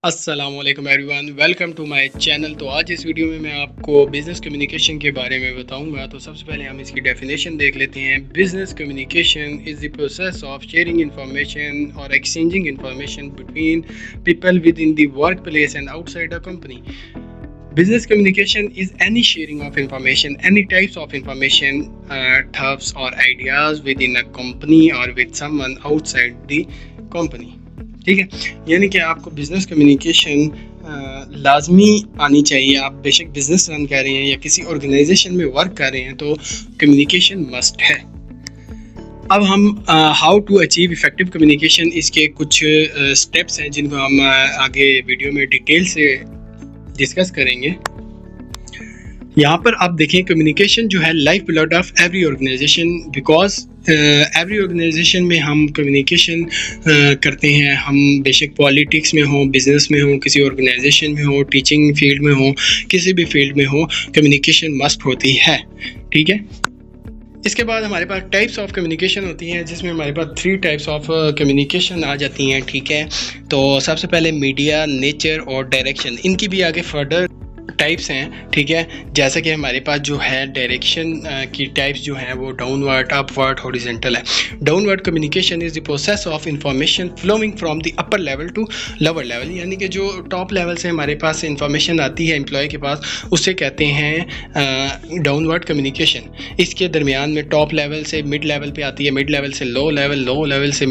अस्सलामुअलैकुम everyone, welcome to my channel. तो आज इस वीडियो में मैं आपको बिज़नेस कम्युनिकेशन के बारे में बताऊंगा। तो सबसे पहले हम इसकी डेफिनेशन देख लेते हैं। Business communication is the process of sharing information और exchanging information between people within the work place and outside a company. Business communication is any sharing of information, any types of information, thoughts or ideas within a company or with someone outside the company। ठीक है, यानी कि आपको business communication लाजमी आनी चाहिए। आप बेशक बिजनेस रन कर रहे हैं या किसी ऑर्गेनाइजेशन में वर्क कर रहे हैं तो कम्युनिकेशन मस्ट है। अब हम how to achieve effective communication, इसके कुछ स्टेप्स हैं जिनको हम आगे वीडियो में डिटेल से डिस्कस करेंगे। यहाँ पर आप देखें, कम्युनिकेशन जो है lifeblood of every organisation, because every organisation में हम कम्युनिकेशन करते हैं। हम बेशक पॉलिटिक्स में हो, बिजनेस में हो, किसी ऑर्गेनाइजेशन में हो, टीचिंग फील्ड में हो, किसी भी फील्ड में हो, कम्युनिकेशन मस्ट होती है। ठीक है, इसके बाद हमारे पास टाइप्स ऑफ कम्युनिकेशन होती हैं, जिसमें हमारे पास 3 टाइप्स ऑफ कम्युनिकेशन आ जाती हैं। ठीक है, तो सबसे पहले मीडिया, नेचर और डायरेक्शन, इनकी भी आगे फर्दर टाइप्स हैं। ठीक है, जैसे कि हमारे पास जो है डायरेक्शन की टाइप्स जो हैं वो डाउनवर्ड, अपवर्ड, हॉरिजॉन्टल है। Downward communication is the process of information flowing from the upper level to lower level, यानी कि जो टॉप लेवल से हमारे पास इंफॉर्मेशन आती है एम्प्लॉय के पास, उससे कहते हैं डाउनवर्ड कम्युनिकेशन। इसके दरमियान में टॉप लेवल से मिड लेवल पे आती है, मिड लेवल से लो लेवल से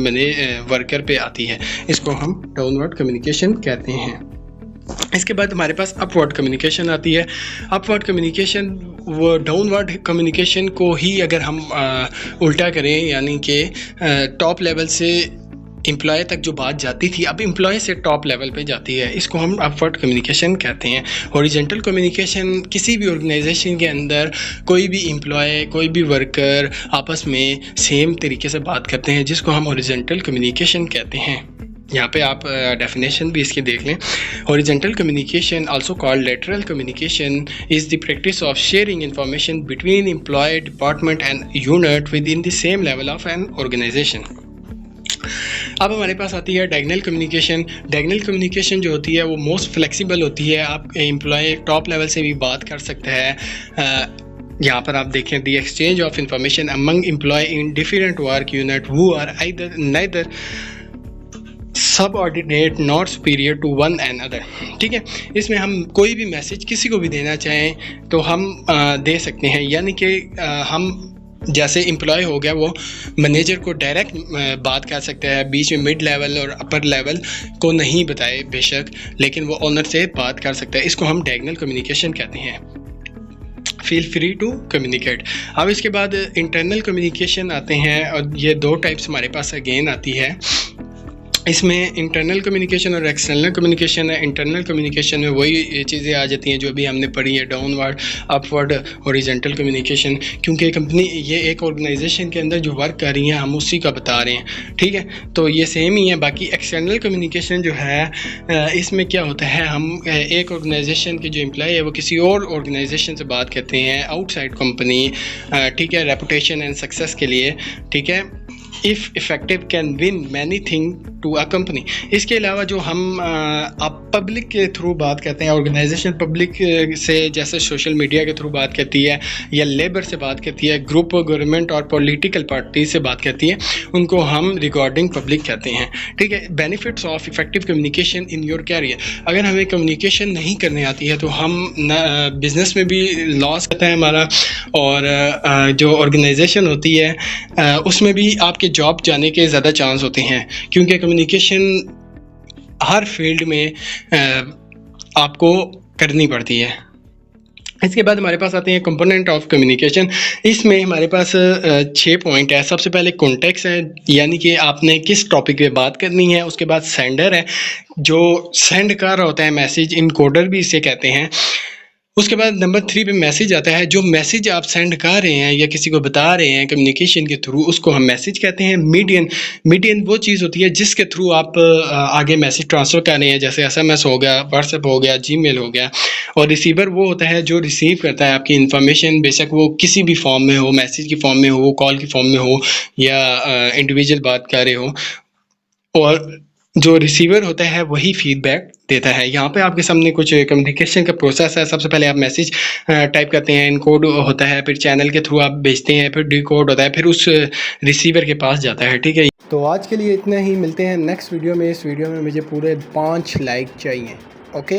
वर्कर पे आती है। इसको हम डाउनवर्ड कम्युनिकेशन कहते हैं। इसके बाद हमारे पास अपवर्ड कम्युनिकेशन आती है। अपवर्ड कम्युनिकेशन वो डाउनवर्ड कम्युनिकेशन को ही अगर हम उल्टा करें, यानी कि टॉप लेवल से एम्प्लॉय तक जो बात जाती थी अब एम्प्लॉय से टॉप लेवल पे जाती है, इसको हम अपवर्ड कम्युनिकेशन कहते हैं। हॉरिजॉन्टल कम्युनिकेशन, किसी भी ऑर्गेनाइजेशन के अंदर कोई भी एम्प्लॉय, कोई भी वर्कर आपस में सेम तरीके से बात करते हैं, जिसको हम हॉरिजॉन्टल कम्युनिकेशन कहते हैं। यहाँ पे आप डेफिनेशन भी इसकी देख लें। Horizontal communication also called lateral communication is the practice of sharing information between employ, department and unit within the same level of an organisation. अब हमारे पास आती है डायगोनल कम्युनिकेशन। डायगोनल कम्युनिकेशन जो होती है वो मोस्ट फ्लेक्सिबल होती है। आप एम्प्लॉय टॉप लेवल से भी बात कर सकते हैं। यहाँ पर आप देखें, the exchange of information among employ in different work unit who are neither subordinate not superior to one and other. ठीक है, इसमें हम कोई भी मैसेज किसी को भी देना चाहें तो हम दे सकते हैं, यानी कि हम जैसे एम्प्लॉय हो गया वो मैनेजर को डायरेक्ट बात कर सकते हैं, बीच में मिड लेवल और अपर लेवल को नहीं बताए बेशक, लेकिन वो ओनर से बात कर सकता है। इसको हम डायगोनल कम्युनिकेशन कहते हैं। Feel free to communicate. अब इसके बाद इंटरनल कम्युनिकेशन आते हैं, और ये 2 टाइप्स हमारे पास अगेन आती है। इसमें इंटरनल कम्युनिकेशन और एक्सटर्नल कम्युनिकेशन है। इंटरनल कम्युनिकेशन में वही चीज़ें आ जाती हैं जो अभी हमने पढ़ी है, डाउनवर्ड, अपवर्ड, हॉरिजॉन्टल कम्युनिकेशन, क्योंकि कंपनी ये एक ऑर्गेनाइजेशन के अंदर जो वर्क कर रही हैं हम उसी का बता रहे हैं। ठीक है, तो ये सेम ही है। बाकी एक्सटर्नल कम्युनिकेशन जो है इसमें क्या होता है, हम एक ऑर्गेनाइजेशन के जो एम्प्लॉय है वो किसी और ऑर्गेनाइजेशन से बात करते हैं आउटसाइड कंपनी, ठीक है, रेपुटेशन एंड सक्सेस के लिए। ठीक है, if effective can win many thing to a company. इसके अलावा जो हम आप पब्लिक के थ्रू बात करते हैं, ऑर्गेनाइजेशन पब्लिक से जैसे सोशल मीडिया के थ्रू बात करती है या लेबर से बात करती है, ग्रुप गवर्नमेंट और पॉलिटिकल पार्टी से बात करती है, उनको हम रिकॉर्डिंग पब्लिक कहते हैं। ठीक है, benefits of effective communication in your career. अगर हमें कम्युनिकेशन नहीं करने आती है तो हम बिजनेस में भी लॉस होता है हमारा, और जो ऑर्गेनाइजेशन होती है उसमें भी आपके जॉब जाने के ज़्यादा चांस होते हैं, क्योंकि कम्युनिकेशन हर फील्ड में आपको करनी पड़ती है। इसके बाद हमारे पास आते हैं कंपोनेंट ऑफ कम्युनिकेशन। इसमें हमारे पास 6 पॉइंट है। सबसे पहले कॉन्टेक्स्ट है, यानी कि आपने किस टॉपिक पे बात करनी है। उसके बाद सेंडर है, जो सेंड कर रहा होता है मैसेज, इनकोडर भी इसे कहते हैं। उसके बाद नंबर 3 पे मैसेज आता है, जो मैसेज आप सेंड कर रहे हैं या किसी को बता रहे हैं कम्युनिकेशन के थ्रू, उसको हम मैसेज कहते हैं। मीडियन वो चीज़ होती है जिसके थ्रू आप आगे मैसेज ट्रांसफ़र कर रहे हैं, जैसे SMS हो गया, व्हाट्सएप हो गया, जीमेल हो गया। और रिसीवर वो होता है जो रिसीव करता है आपकी इन्फॉर्मेशन, बेशक वो किसी भी फॉर्म में हो, मैसेज की फॉर्म में हो, कॉल की फॉर्म में हो, या इंडिविजुअल बात कर रहे हो। और जो रिसीवर होता है वही फीडबैक देता है। यहाँ पे आपके सामने कुछ कम्युनिकेशन का प्रोसेस है। सबसे पहले आप मैसेज टाइप करते हैं, इनकोड होता है, फिर चैनल के थ्रू आप भेजते हैं, फिर डिकोड होता है, फिर उस रिसीवर के पास जाता है। ठीक है, तो आज के लिए इतना ही, मिलते हैं नेक्स्ट वीडियो में। इस वीडियो में मुझे पूरे 5 लाइक चाहिए। ओके।